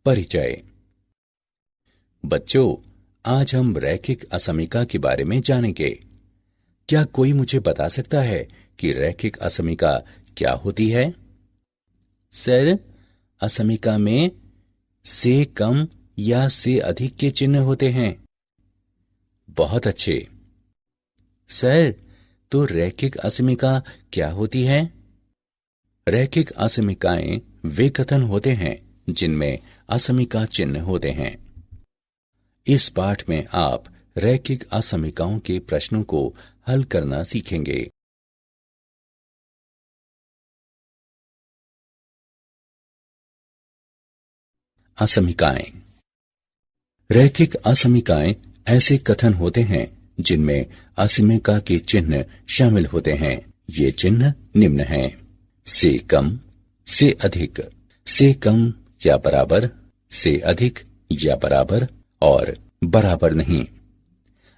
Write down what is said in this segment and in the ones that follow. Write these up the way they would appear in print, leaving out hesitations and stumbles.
परिचय। बच्चों, आज हम रैखिक असमीका के बारे में जानेंगे। क्या कोई मुझे बता सकता है कि रैखिक असमीका क्या होती है? सर, असमीका में से कम या से अधिक के चिन्ह होते हैं। बहुत अच्छे। सर, तो रैखिक असमीका क्या होती है? रैखिक असमीकाएं वे कथन होते हैं जिनमें असमीका चिन्ह होते हैं। इस पाठ में आप रैखिक असमीकाओं के प्रश्नों को हल करना सीखेंगे। असमीकाएं। रैखिक असमीकाएं ऐसे कथन होते हैं जिनमें असमीका के चिन्ह शामिल होते हैं। ये चिन्ह निम्न हैं: से कम, से अधिक, से कम या बराबर, से अधिक या बराबर और बराबर नहीं।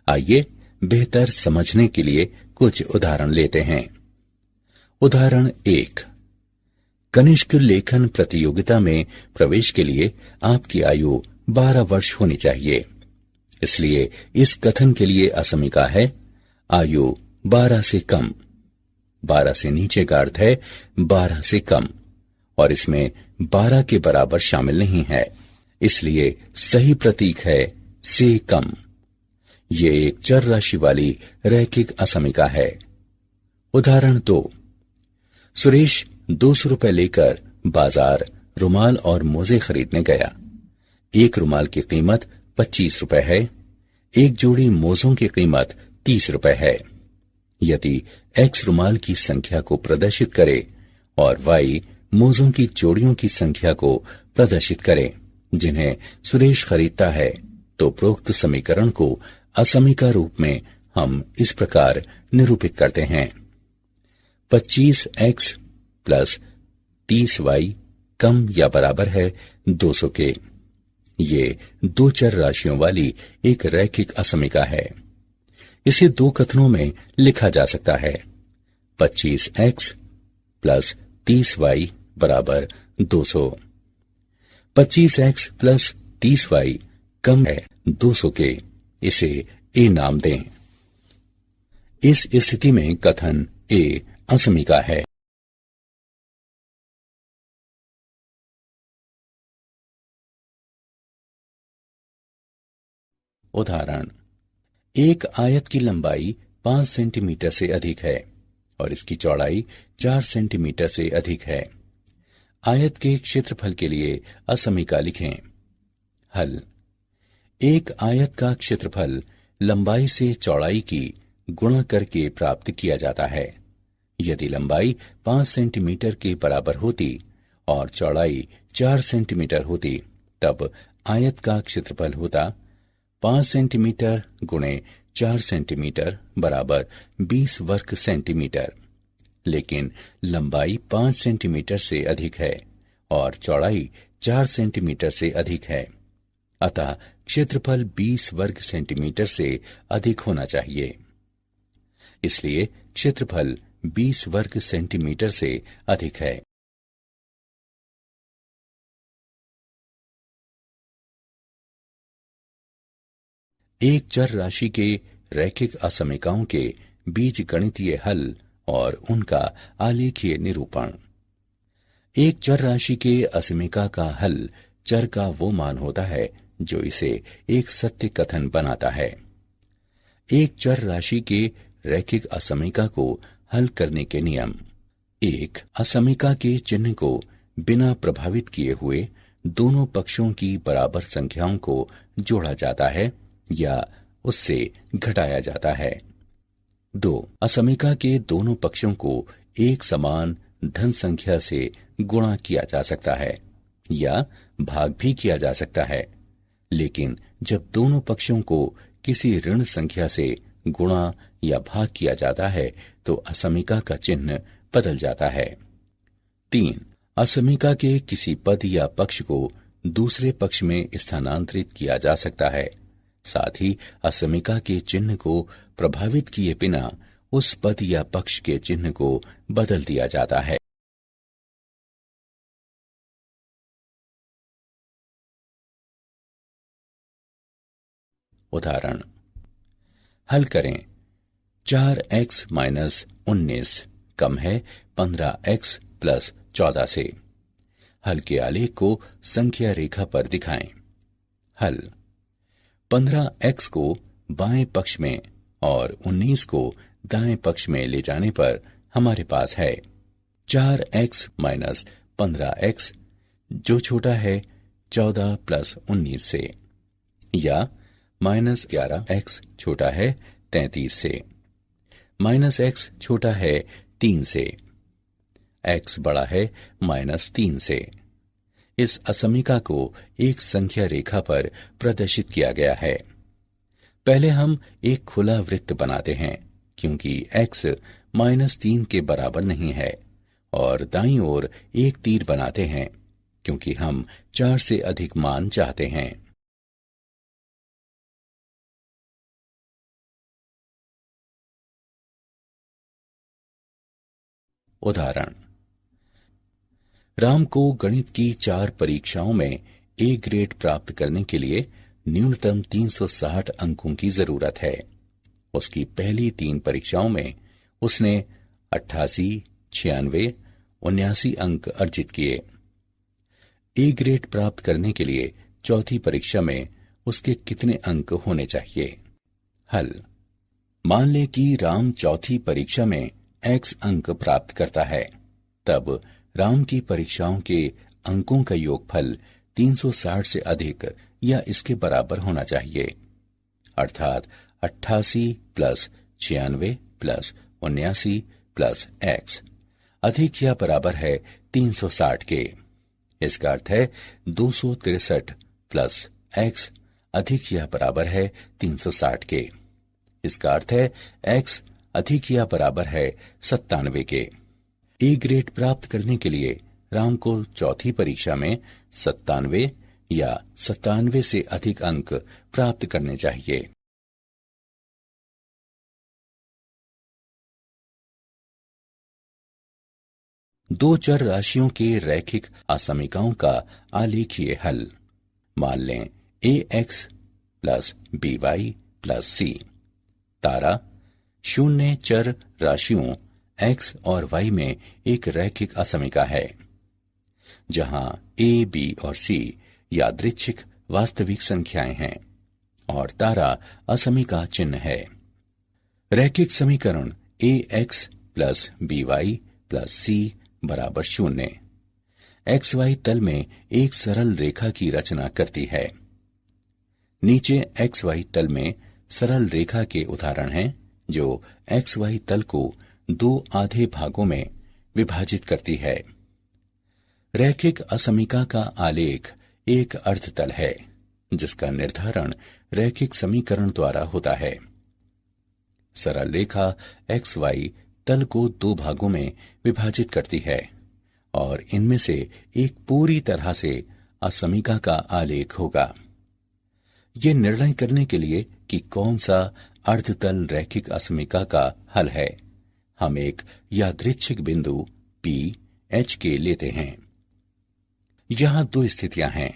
आइए बेहतर समझने के लिए कुछ उदाहरण लेते हैं। उदाहरण 1। कनिष्क लेखन प्रतियोगिता में प्रवेश के लिए आपकी आयु 12 वर्ष होनी चाहिए। इसलिए इस कथन के लिए असमीका है आयु 12 से कम। 12 से नीचे का अर्थ है 12 से कम, और इसमें 12 के बराबर शामिल नहीं है। इसलिए सही प्रतीक है से कम। ये एक चर राशि वाली रैखिक असमीका है। उदाहरण 2। सुरेश 200 रुपए लेकर बाजार रुमाल और मोजे खरीदने गया। एक रुमाल की कीमत 25 रुपए है। एक जोड़ी मोजों की कीमत 30 रुपए है। यदि एक्स रुमाल की संख्या को प्रदर्शित करे और वाई मोजों की जोड़ियों की संख्या को प्रदर्शित करे जिन्हें सुरेश खरीदता है, तो प्रोक्त समीकरण को असमीका रूप में हम इस प्रकार निरूपित करते हैं: 25x प्लस 30y कम या बराबर है 200 के। ये दो चर राशियों वाली एक रैखिक असमीका है। इसे दो कथनों में लिखा जा सकता है: 25x प्लस 30y बराबर 200। 25x प्लस 30y कम है 200 के। इसे ए नाम दें। इस स्थिति में कथन ए असमीका है। उदाहरण: एक आयत की लंबाई 5 सेंटीमीटर से अधिक है और इसकी चौड़ाई 4 सेंटीमीटर से अधिक है। आयत के क्षेत्रफल के लिए असमीका लिखें। हल: एक आयत का क्षेत्रफल लंबाई से चौड़ाई की गुणा करके प्राप्त किया जाता है। यदि लंबाई 5 सेंटीमीटर के बराबर होती और चौड़ाई 4 सेंटीमीटर होती, तब आयत का क्षेत्रफल होता 5 सेंटीमीटर गुणे 4 सेंटीमीटर बराबर 20 वर्ग सेंटीमीटर। लेकिन लंबाई 5 सेंटीमीटर से अधिक है और चौड़ाई 4 सेंटीमीटर से अधिक है, अतः क्षेत्रफल 20 वर्ग सेंटीमीटर से अधिक होना चाहिए। इसलिए क्षेत्रफल 20 वर्ग सेंटीमीटर से अधिक है। एक चर राशि के रैखिक असमीकाओं के बीजगणितीय हल और उनका आलेखीय निरूपण। एक चर राशि के असमीका का हल चर का वो मान होता है जो इसे एक सत्य कथन बनाता है। एक चर राशि के रैखिक असमीका को हल करने के नियम: एक, असमीका के चिन्ह को बिना प्रभावित किए हुए दोनों पक्षों की बराबर संख्याओं को जोड़ा जाता है या उससे घटाया जाता है। 2, असमीका के दोनों पक्षों को एक समान धन संख्या से गुणा किया जा सकता है या भाग भी किया जा सकता है, लेकिन जब दोनों पक्षों को किसी ऋण संख्या से गुणा या भाग किया जाता है तो असमीका का चिन्ह बदल जाता है। 3, असमीका के किसी पद या पक्ष को दूसरे पक्ष में स्थानांतरित किया जा सकता है। साथ ही असमीका के चिन्ह को प्रभावित किए बिना उस पद या पक्ष के चिन्ह को बदल दिया जाता है। उदाहरण, हल करें। 4x माइनस 19 कम है 15x प्लस 14 से। हल के आलेख को संख्या रेखा पर दिखाएं। हल, 15x को बाएं पक्ष में और 19 को दाएं पक्ष में ले जाने पर हमारे पास है 4x माइनस 15x, जो छोटा है 14 प्लस 19 से, या माइनस 11x छोटा है 33 से, माइनस x छोटा है 3 से, x बड़ा है माइनस 3 से। इस असमीका को एक संख्या रेखा पर प्रदर्शित किया गया है। पहले हम एक खुला वृत्त बनाते हैं, क्योंकि x माइनस 3 के बराबर नहीं है, और दाईं ओर एक तीर बनाते हैं, क्योंकि हम 4 से अधिक मान चाहते हैं। उदाहरण, राम को गणित की 4 परीक्षाओं में ए ग्रेड प्राप्त करने के लिए न्यूनतम 360 अंकों की जरूरत है। उसकी पहली 3 परीक्षाओं में उसने 88, 96, 79 अंक अर्जित किए। ए ग्रेड प्राप्त करने के लिए चौथी परीक्षा में उसके कितने अंक होने चाहिए? हल, मान लें कि राम चौथी परीक्षा में x अंक प्राप्त करता है, तब राम की परीक्षाओं के अंकों का योगफल 360 से अधिक या इसके बराबर होना चाहिए, अर्थात 88 प्लस 96 प्लस 79 प्लस x अधिक या बराबर है 360 के। इसका अर्थ है 263 प्लस x अधिक या बराबर है 360 के। इसका अर्थ है x अधिक या बराबर है 97 के। ए ग्रेड प्राप्त करने के लिए राम को चौथी परीक्षा में 97 या 97 से अधिक अंक प्राप्त करने चाहिए। दो चर राशियों के रैखिक असमीकाओं का आलेखीय हल। मान लें ax plus by plus c। तारा शून्य चर राशियों x और y में एक रैखिक असमीका है, जहां a, b और c यादृच्छिक वास्तविक संख्याएं हैं और तारा असमीका चिन्ह है। रैखिक समीकरण ax plus by plus c बराबर 0 xy तल में एक सरल रेखा की रचना करती है। नीचे xy तल में सरल रेखा के उदाहरण हैं, जो xy तल को 2 आधे भागों में विभाजित करती है। रैखिक असमीका का आलेख एक अर्धतल है, जिसका निर्धारण रैखिक समीकरण द्वारा होता है। सरल रेखा xy तल को 2 भागों में विभाजित करती है और इनमें से एक पूरी तरह से असमीका का आलेख होगा। ये निर्णय करने के लिए कि कौन सा अर्धतल रैखिक असमीका का हल है, हम एक यादृच्छिक बिंदु P H के लेते हैं। यहां 2 स्थितियां हैं।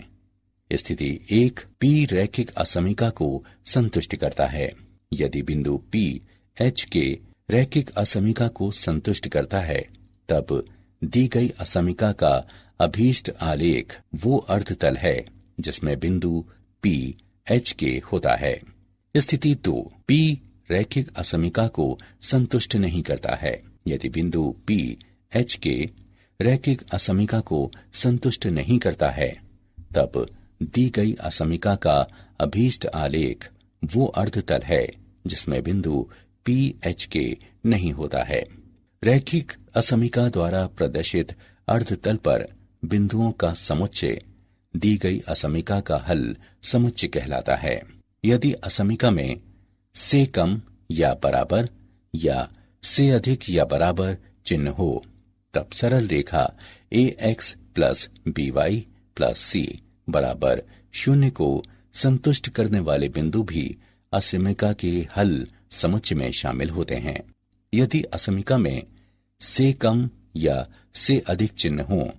स्थिति 1 P रैखिक असमीका को संतुष्ट करता है। यदि बिंदु P H के रैखिक असमीका को संतुष्ट करता है, तब दी गई असमीका का अभीष्ट आलेख वो अर्धतल है जिसमें बिंदु P H के होता है। स्थिति 2 P रैखिक असमीका को संतुष्ट नहीं करता है। यदि बिंदु P H के रैखिक असमीका को संतुष्ट नहीं करता है, तब दी गई असमीका का अभीष्ट आलेख वो अर्धतल है जिसमें बिंदु P H के नहीं होता है। रैखिक असमीका द्वारा प्रदर्शित अर्धतल पर बिंदुओं का समुच्चय दी गई असमीका का हल समुच्चय कहलाता है। यदि असमीका में से कम या बराबर या से अधिक या बराबर चिन्ह हो, तब सरल रेखा ax plus by plus c बराबर 0 को संतुष्ट करने वाले बिंदु भी असमीका के हल समुच्चय में शामिल होते हैं। यदि असमीका में से कम या से अधिक चिन्ह हो,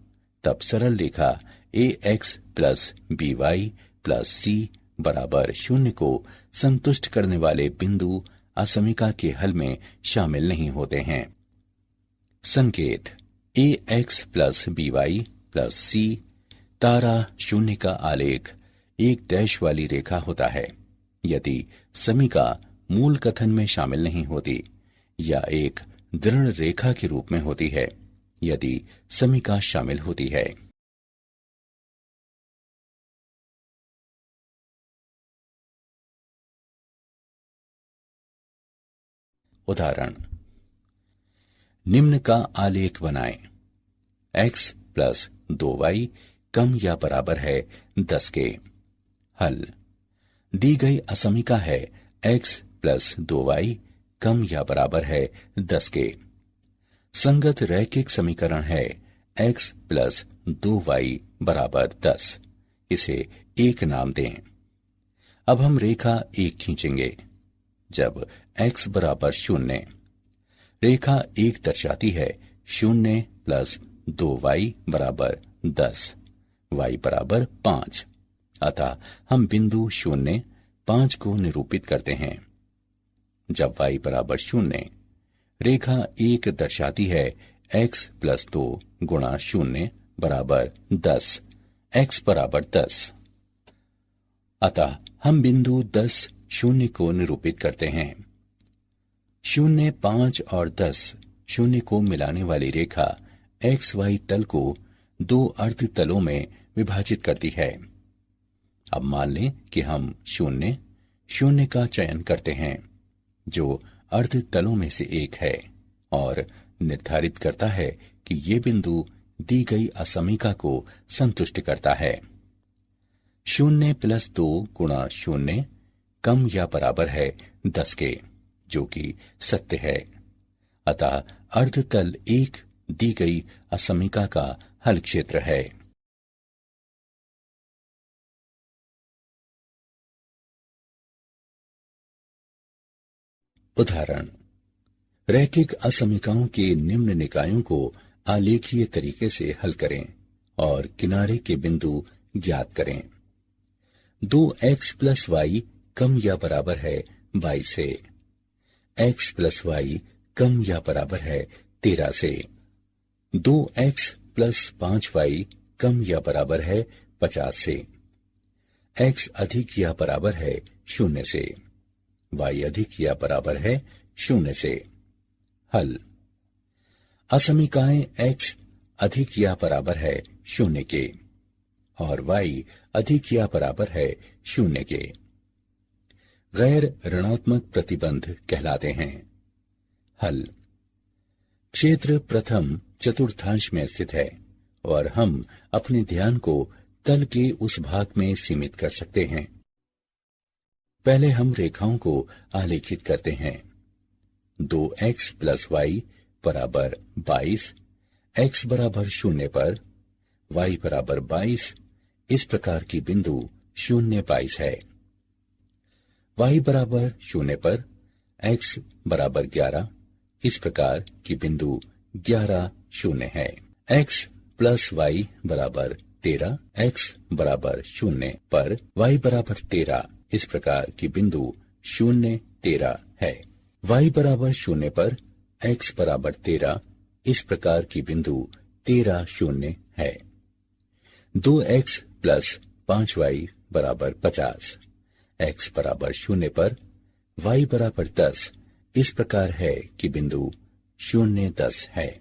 तब सरल रेखा ax plus by plus c बराबर 0 को संतुष्ट करने वाले बिंदु असमीका के हल में शामिल नहीं होते हैं। संकेत ax plus by plus c तारा 0 का आलेख एक डैश वाली रेखा होता है यदि समीका मूल कथन में शामिल नहीं होती, या एक दृढ़ रेखा के रूप में होती है यदि समीका शामिल होती है। उदाहरण, निम्न का आलेख बनाएं। x प्लस 2y कम या बराबर है 10 के। हल, दी गई असमीका है x प्लस 2y कम या बराबर है 10 के। संगत रैखिक समीकरण है x प्लस 2y बराबर 10। इसे एक नाम दें। अब हम रेखा एक खींचेंगे। जब x बराबर 0, रेखा एक दर्शाती है 0 प्लस 2y बराबर 10, y बराबर 5। अतः हम बिंदु 0, 5 को निरूपित करते हैं। जब y बराबर 0, रेखा एक दर्शाती है x प्लस 2 गुणा 0 बराबर 10, x बराबर 10। अतः हम बिंदु 10, 0 को निरूपित करते हैं। 0, 5 और 10, 0 को मिलाने वाली रेखा XY तल को दो अर्ध तलों में विभाजित करती है। अब मान लें कि हम 0, 0 का चयन करते हैं, जो अर्ध तलों में से एक है और निर्धारित करता है कि ये बिंदु दी गई असमीका को संतुष्ट करता है। 0 प्लस 2 गुणा 0 कम या बराबर है 10 के, जो कि सत्य है। अतः अर्धतल एक दी गई असमीका का हल क्षेत्र है। उदाहरण, रैखिक असमीकाओं के निम्न निकायों को आलेखीय तरीके से हल करें और किनारे के बिंदु ज्ञात करें। 2x प्लस वाई कम या बराबर है 22 से। x प्लस वाई कम या बराबर है 13 से। 2x प्लस 5y कम या बराबर है 50 से। x अधिक या बराबर है 0 से। y अधिक या बराबर है 0 से। हल, असमीकाएं x अधिक या बराबर है 0 के और y अधिक या बराबर है 0 के गैर ऋणात्मक प्रतिबंध कहलाते हैं। हल, क्षेत्र प्रथम चतुर्थांश में स्थित है और हम अपने ध्यान को तल के उस भाग में सीमित कर सकते हैं। पहले हम रेखाओं को आलेखित करते हैं। 2x प्लस वाई बराबर 22, x बराबर 0 पर, y बराबर 22, इस प्रकार की बिंदु 0, 22 है। y बराबर 0 पर, x बराबर 11, इस प्रकार की बिंदु 11, 0 है। x प्लस y बराबर 13, x बराबर 0 पर, y बराबर 13, इस प्रकार की बिंदु 0, 13 है। y बराबर 0 पर, x बराबर 13, इस प्रकार की बिंदु 13, 0 है। 2x प्लस 5y बराबर 50, x बराबर 0 पर, y बराबर 10, इस प्रकार है कि बिंदु 0, 10 है।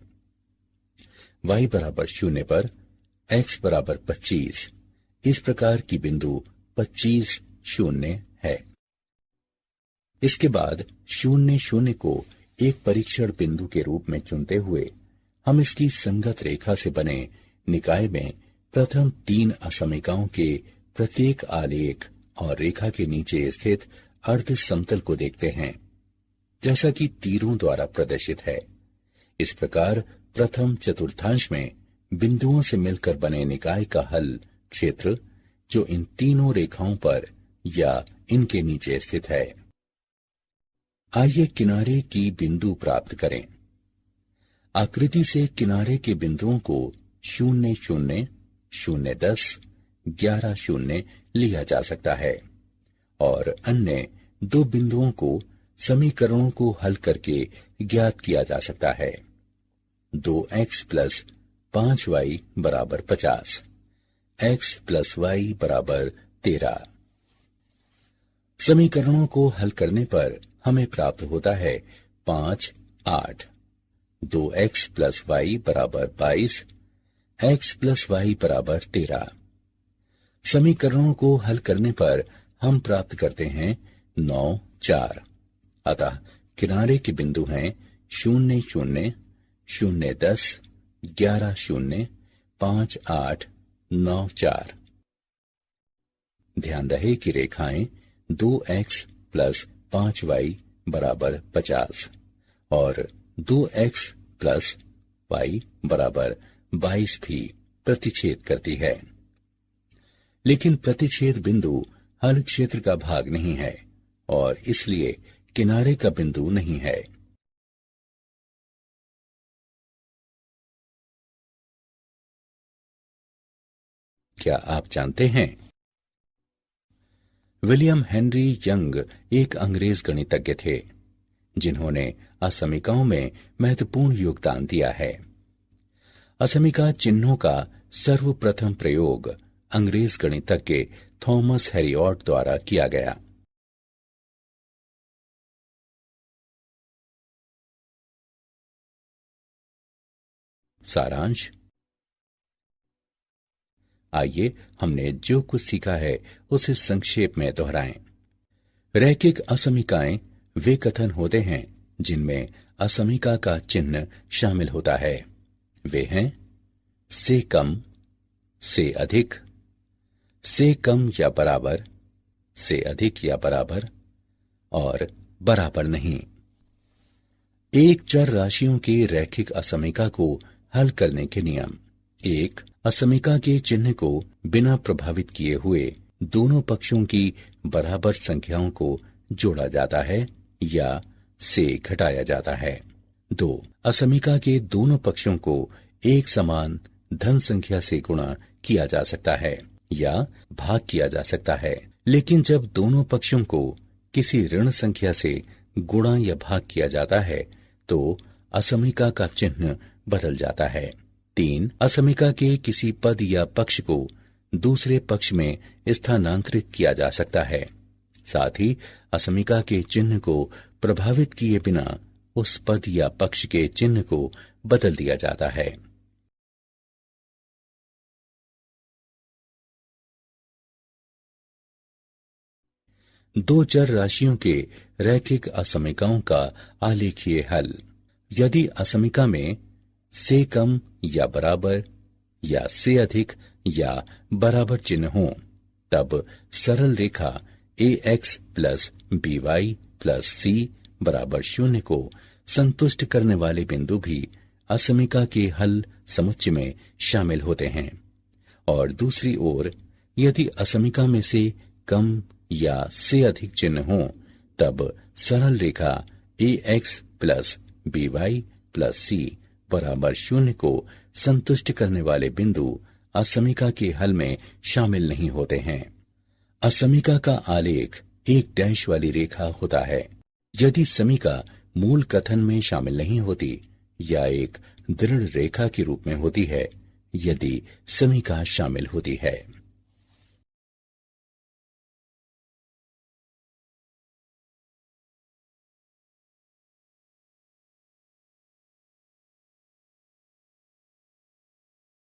y बराबर 0 पर, x बराबर 25, इस प्रकार की बिंदु 25, 0 है। इसके बाद 0, 0 को एक परीक्षण बिंदु के रूप में चुनते हुए हम इसकी संगत रेखा से बने निकाय में प्रथम 3 असमीकाओं के प्रत्येक आलेख और रेखा के नीचे स्थित अर्ध समतल को देखते हैं, जैसा कि तीरों द्वारा प्रदर्शित है। इस प्रकार प्रथम चतुर्थांश में बिंदुओं से मिलकर बने निकाय का हल क्षेत्र, जो इन तीनों रेखाओं पर या इनके नीचे स्थित है। आइए किनारे की बिंदु प्राप्त करें। आकृति से किनारे के बिंदुओं को 0, 0, 0, 10, 11, 0 लिया जा सकता है। और अन्य दो बिंदुओं को समीकरणों को हल करके ज्ञात किया जा सकता है। 2x प्लस 5y बराबर 50, x प्लस वाई बराबर 13। समीकरणों को हल करने पर हमें प्राप्त होता है 5, 8। 2x प्लस वाई बराबर 22, x प्लस वाई बराबर 13। समीकरणों को हल करने पर हम प्राप्त करते हैं 9, 4। अतः किनारे के बिंदु हैं 0, 0, 0, 10, 11, 0, 5, 8, 9, 4। ध्यान रहे कि रेखाएं 2x प्लस 5y बराबर 50 और 2x प्लस y बराबर 22 भी प्रतिच्छेद करती है, लेकिन प्रतिच्छेद बिंदु हल क्षेत्र का भाग नहीं है और इसलिए किनारे का बिंदु नहीं है। क्या आप जानते हैं? विलियम हेनरी यंग एक अंग्रेज गणितज्ञ थे जिन्होंने असमीकाओं में महत्वपूर्ण योगदान दिया है। असमीका चिन्हों का सर्वप्रथम प्रयोग अंग्रेज गणितज्ञ थॉमस हेरियॉट द्वारा किया गया। सारांश। आइए हमने जो कुछ सीखा है उसे संक्षेप में दोहराएं। रैखिक असमीकाएं वे कथन होते हैं जिनमें असमीका का चिन्ह शामिल होता है। वे हैं से कम, से अधिक, से कम या बराबर, से अधिक या बराबर और बराबर नहीं। एक चर राशियों के रैखिक असमीका को हल करने के नियम। एक, असमीका के चिन्ह को बिना प्रभावित किए हुए दोनों पक्षों की बराबर संख्याओं को जोड़ा जाता है या से घटाया जाता है। 2, असमीका के दोनों पक्षों को एक समान धन संख्या से गुणा किया जा सकता है या भाग किया जा सकता है, लेकिन जब दोनों पक्षों को किसी ऋण संख्या से गुणा या भाग किया जाता है तो असमीका का चिन्ह बदल जाता है। 3, असमीका के किसी पद या पक्ष को दूसरे पक्ष में स्थानांतरित किया जा सकता है। साथ ही असमीका के चिन्ह को प्रभावित किए बिना उस पद या पक्ष के चिन्ह को बदल दिया जाता है। दो चर राशियों के रैखिक असमीकाओं का आलेखीय हल। यदि असमीका में से कम या बराबर या से अधिक या बराबर चिन्ह हो तब सरल रेखा ax plus by plus c बराबर 0 को संतुष्ट करने वाले बिंदु भी असमीका के हल समुच्चय में शामिल होते हैं। और दूसरी ओर यदि असमीका में से कम या से अधिक चिन्ह हो तब सरल रेखा ax plus by plus c बराबर 0 को संतुष्ट करने वाले बिंदु असमीका के हल में शामिल नहीं होते हैं। असमीका का आलेख एक डैश वाली रेखा होता है यदि समीका मूल कथन में शामिल नहीं होती या एक दृढ़ रेखा के रूप में होती है यदि समीका शामिल होती है।